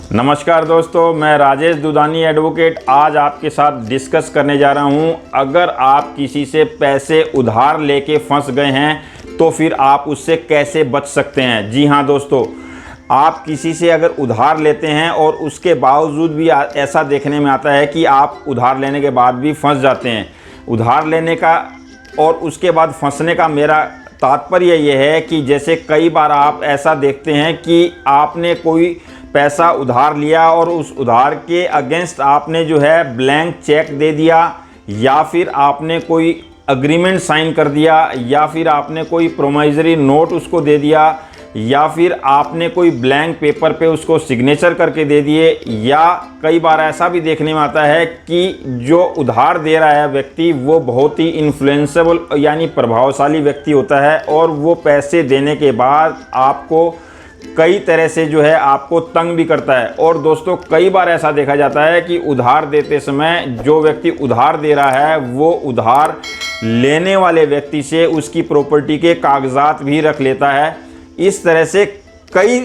नमस्कार दोस्तों, मैं राजेश दुदानी एडवोकेट आज आपके साथ डिस्कस करने जा रहा हूं। अगर आप किसी से पैसे उधार लेके फंस गए हैं तो फिर आप उससे कैसे बच सकते हैं। जी हां दोस्तों, आप किसी से अगर उधार लेते हैं और उसके बावजूद भी ऐसा देखने में आता है कि आप उधार लेने के बाद भी फंस जाते हैं। उधार लेने का और उसके बाद फंसने का मेरा तात्पर्य ये है कि जैसे कई बार आप ऐसा देखते हैं कि आपने कोई पैसा उधार लिया और उस उधार के अगेंस्ट आपने जो है ब्लैंक चेक दे दिया, या फिर आपने कोई अग्रीमेंट साइन कर दिया, या फिर आपने कोई प्रोमाइजरी नोट उसको दे दिया, या फिर आपने कोई ब्लैंक पेपर पे उसको सिग्नेचर करके दे दिए। या कई बार ऐसा भी देखने में आता है कि जो उधार दे रहा है व्यक्ति वो बहुत ही इन्फ्लुएंसेबल यानी प्रभावशाली व्यक्ति होता है और वो पैसे देने के बाद आपको कई तरह से जो है आपको तंग भी करता है। और दोस्तों, कई बार ऐसा देखा जाता है कि उधार देते समय जो व्यक्ति उधार दे रहा है वो उधार लेने वाले व्यक्ति से उसकी प्रॉपर्टी के कागजात भी रख लेता है। इस तरह से कई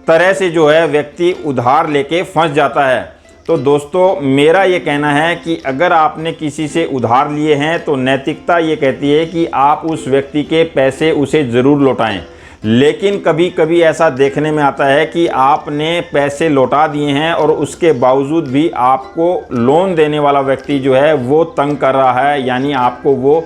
तरह से जो है व्यक्ति उधार लेके फंस जाता है। तो दोस्तों, मेरा ये कहना है कि अगर आपने किसी से उधार लिए हैं तो नैतिकता ये कहती है कि आप उस व्यक्ति के पैसे उसे ज़रूर लौटाएं। लेकिन कभी कभी ऐसा देखने में आता है कि आपने पैसे लौटा दिए हैं और उसके बावजूद भी आपको लोन देने वाला व्यक्ति जो है वो तंग कर रहा है, यानी आपको वो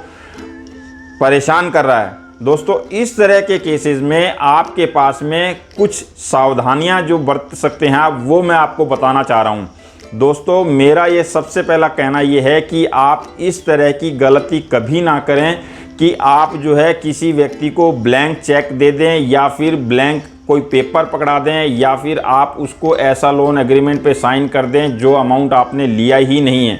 परेशान कर रहा है। दोस्तों, इस तरह के केसेस में आपके पास में कुछ सावधानियां जो बरत सकते हैं वो मैं आपको बताना चाह रहा हूं। दोस्तों, मेरा ये सबसे पहला कहना ये है कि आप इस तरह की गलती कभी ना करें कि आप जो है किसी व्यक्ति को ब्लैंक चेक दे दें, या फिर ब्लैंक कोई पेपर पकड़ा दें, या फिर आप उसको ऐसा लोन एग्रीमेंट पे साइन कर दें जो अमाउंट आपने लिया ही नहीं है।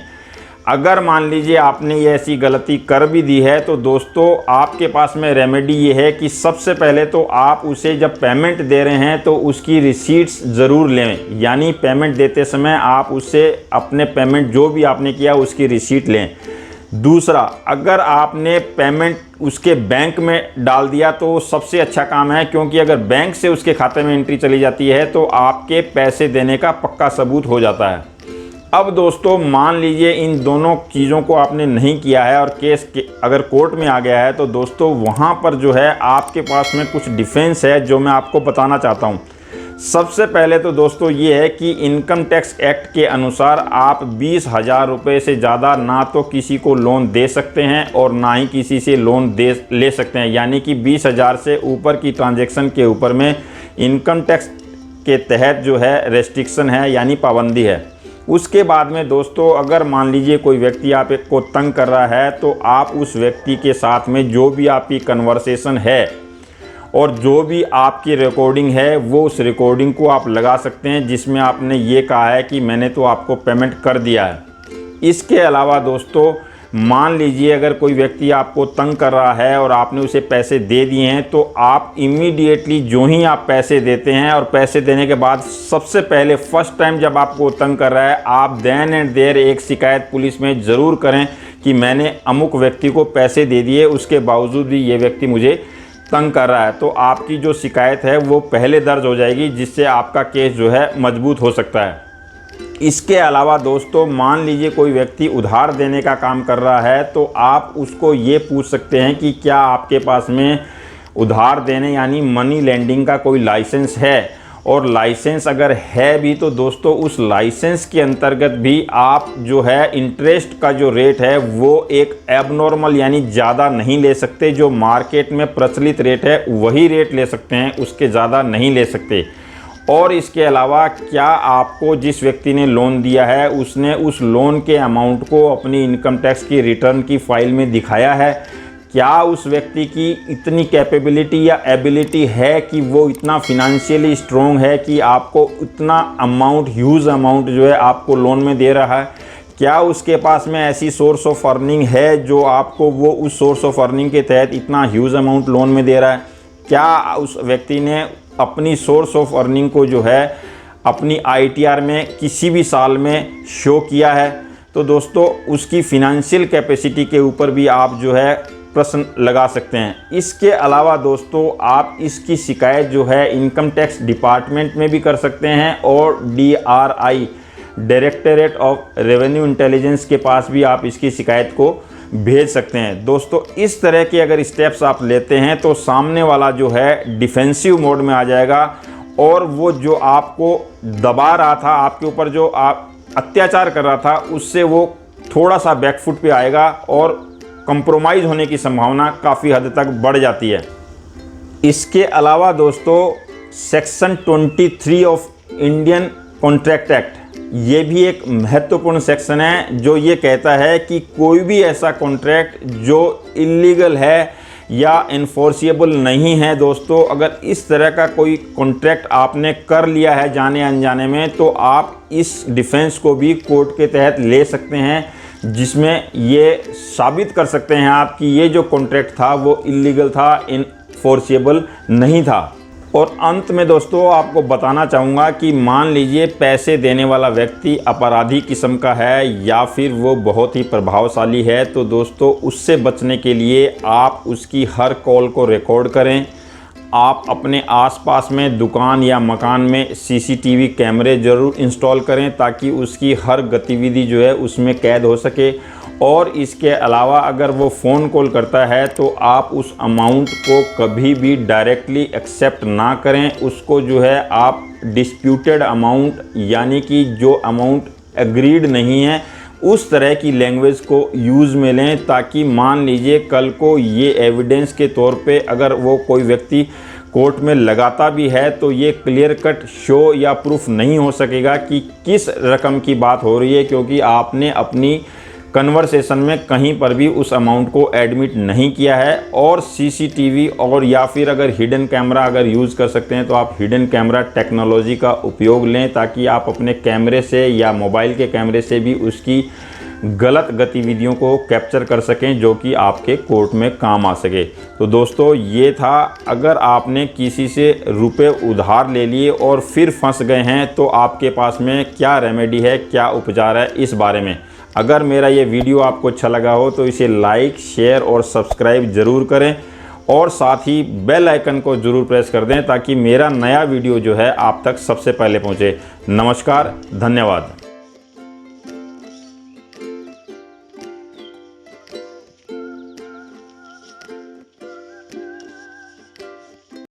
अगर मान लीजिए आपने ये ऐसी गलती कर भी दी है तो दोस्तों, आपके पास में रेमेडी ये है कि सबसे पहले तो आप उसे जब पेमेंट दे रहे हैं तो उसकी रिसीट्स ज़रूर लें। यानी पेमेंट देते समय आप उससे अपने पेमेंट जो भी आपने किया उसकी रिसीट लें। दूसरा, अगर आपने पेमेंट उसके बैंक में डाल दिया तो सबसे अच्छा काम है, क्योंकि अगर बैंक से उसके खाते में एंट्री चली जाती है तो आपके पैसे देने का पक्का सबूत हो जाता है। अब दोस्तों, मान लीजिए इन दोनों चीज़ों को आपने नहीं किया है और केस अगर कोर्ट में आ गया है तो दोस्तों वहाँ पर जो है आपके पास में कुछ डिफेंस है जो मैं आपको बताना चाहता हूँ। सबसे पहले तो दोस्तों ये है कि इनकम टैक्स एक्ट के अनुसार आप 20,000 रुपये से ज़्यादा ना तो किसी को लोन दे सकते हैं और ना ही किसी से लोन ले सकते हैं। यानी कि 20,000 से ऊपर की ट्रांजैक्शन के ऊपर में इनकम टैक्स के तहत जो है रेस्ट्रिक्शन है, यानी पाबंदी है। उसके बाद में दोस्तों, अगर मान लीजिए कोई व्यक्ति आपको तंग कर रहा है तो आप उस व्यक्ति के साथ में जो भी आपकी कन्वर्सेशन है और जो भी आपकी रिकॉर्डिंग है वो उस रिकॉर्डिंग को आप लगा सकते हैं जिसमें आपने ये कहा है कि मैंने तो आपको पेमेंट कर दिया है। इसके अलावा दोस्तों, मान लीजिए अगर कोई व्यक्ति आपको तंग कर रहा है और आपने उसे पैसे दे दिए हैं तो आप इमीडिएटली जो ही आप पैसे देते हैं और पैसे देने के बाद सबसे पहले फर्स्ट टाइम जब आपको तंग कर रहा है आप देन एंड देयर एक शिकायत पुलिस में ज़रूर करें कि मैंने अमुक व्यक्ति को पैसे दे दिए, उसके बावजूद भी ये व्यक्ति मुझे तंग कर रहा है। तो आपकी जो शिकायत है वो पहले दर्ज हो जाएगी, जिससे आपका केस जो है मजबूत हो सकता है। इसके अलावा दोस्तों, मान लीजिए कोई व्यक्ति उधार देने का काम कर रहा है तो आप उसको ये पूछ सकते हैं कि क्या आपके पास में उधार देने यानी मनी लेंडिंग का कोई लाइसेंस है। और लाइसेंस अगर है भी तो दोस्तों उस लाइसेंस के अंतर्गत भी आप जो है इंटरेस्ट का जो रेट है वो एक एबनॉर्मल यानी ज़्यादा नहीं ले सकते। जो मार्केट में प्रचलित रेट है वही रेट ले सकते हैं, उसके ज़्यादा नहीं ले सकते। और इसके अलावा क्या आपको जिस व्यक्ति ने लोन दिया है उसने उस लोन के अमाउंट को अपनी इनकम टैक्स की रिटर्न की फाइल में दिखाया है? क्या उस व्यक्ति की इतनी कैपेबिलिटी या एबिलिटी है कि वो इतना फिनेंशियली स्ट्रॉन्ग है कि आपको इतना अमाउंट, ह्यूज अमाउंट जो है आपको लोन में दे रहा है? क्या उसके पास में ऐसी सोर्स ऑफ अर्निंग है जो आपको वो उस सोर्स ऑफ अर्निंग के तहत इतना ह्यूज अमाउंट लोन में दे रहा है? क्या उस व्यक्ति ने अपनी सोर्स ऑफ अर्निंग को जो है अपनी ITR में किसी भी साल में शो किया है? तो दोस्तों उसकी फिनेंशियल कैपेसिटी के ऊपर भी आप जो है प्रश्न लगा सकते हैं। इसके अलावा दोस्तों आप इसकी शिकायत जो है इनकम टैक्स डिपार्टमेंट में भी कर सकते हैं और DRI directorate of revenue intelligence के पास भी आप इसकी शिकायत को भेज सकते हैं। दोस्तों इस तरह के अगर स्टेप्स आप लेते हैं तो सामने वाला जो है डिफेंसिव मोड में आ जाएगा और वो जो आपको दबा रहा था, आपके ऊपर जो आप अत्याचार कर रहा था, उससे वो थोड़ा सा बैकफुट पे आएगा और कंप्रोमाइज़ होने की संभावना काफ़ी हद तक बढ़ जाती है। इसके अलावा दोस्तों section 23 of Indian contract act, ये भी एक महत्वपूर्ण सेक्शन है जो ये कहता है कि कोई भी ऐसा कॉन्ट्रैक्ट जो इलीगल है या इन्फोर्सिएबल नहीं है, दोस्तों अगर इस तरह का कोई कॉन्ट्रैक्ट आपने कर लिया है जाने अनजाने में, तो आप इस डिफेंस को भी कोर्ट के तहत ले सकते हैं, जिसमें ये साबित कर सकते हैं आप कि ये जो कॉन्ट्रैक्ट था वो इलीगल था, इन्फोर्सिएबल नहीं था। और अंत में दोस्तों आपको बताना चाहूँगा कि मान लीजिए पैसे देने वाला व्यक्ति अपराधी किस्म का है या फिर वो बहुत ही प्रभावशाली है, तो दोस्तों उससे बचने के लिए आप उसकी हर कॉल को रिकॉर्ड करें। आप अपने आसपास में दुकान या मकान में CCTV कैमरे ज़रूर इंस्टॉल करें ताकि उसकी हर गतिविधि जो है उसमें कैद हो सके। और इसके अलावा अगर वो फ़ोन कॉल करता है तो आप उस अमाउंट को कभी भी डायरेक्टली एक्सेप्ट ना करें, उसको जो है आप डिस्प्यूटेड अमाउंट यानी कि जो अमाउंट एग्रीड नहीं है उस तरह की लैंग्वेज को यूज़ में लें, ताकि मान लीजिए कल को ये एविडेंस के तौर पे अगर वो कोई व्यक्ति कोर्ट में लगाता भी है तो ये क्लियर कट शो या प्रूफ नहीं हो सकेगा कि किस रकम की बात हो रही है, क्योंकि आपने अपनी कन्वर्सेशन में कहीं पर भी उस अमाउंट को एडमिट नहीं किया है। और CCTV और या फिर अगर हिडन कैमरा अगर यूज़ कर सकते हैं तो आप हिडन कैमरा टेक्नोलॉजी का उपयोग लें, ताकि आप अपने कैमरे से या मोबाइल के कैमरे से भी उसकी गलत गतिविधियों को कैप्चर कर सकें जो कि आपके कोर्ट में काम आ सके। तो दोस्तों ये था, अगर आपने किसी से रुपए उधार ले लिए और फिर फंस गए हैं तो आपके पास में क्या रेमेडी है, क्या उपचार है, इस बारे में। अगर मेरा ये वीडियो आपको अच्छा लगा हो तो इसे लाइक, शेयर और सब्सक्राइब ज़रूर करें और साथ ही बेल आइकन को ज़रूर प्रेस कर दें ताकि मेरा नया वीडियो जो है आप तक सबसे पहले पहुँचे। नमस्कार, धन्यवाद।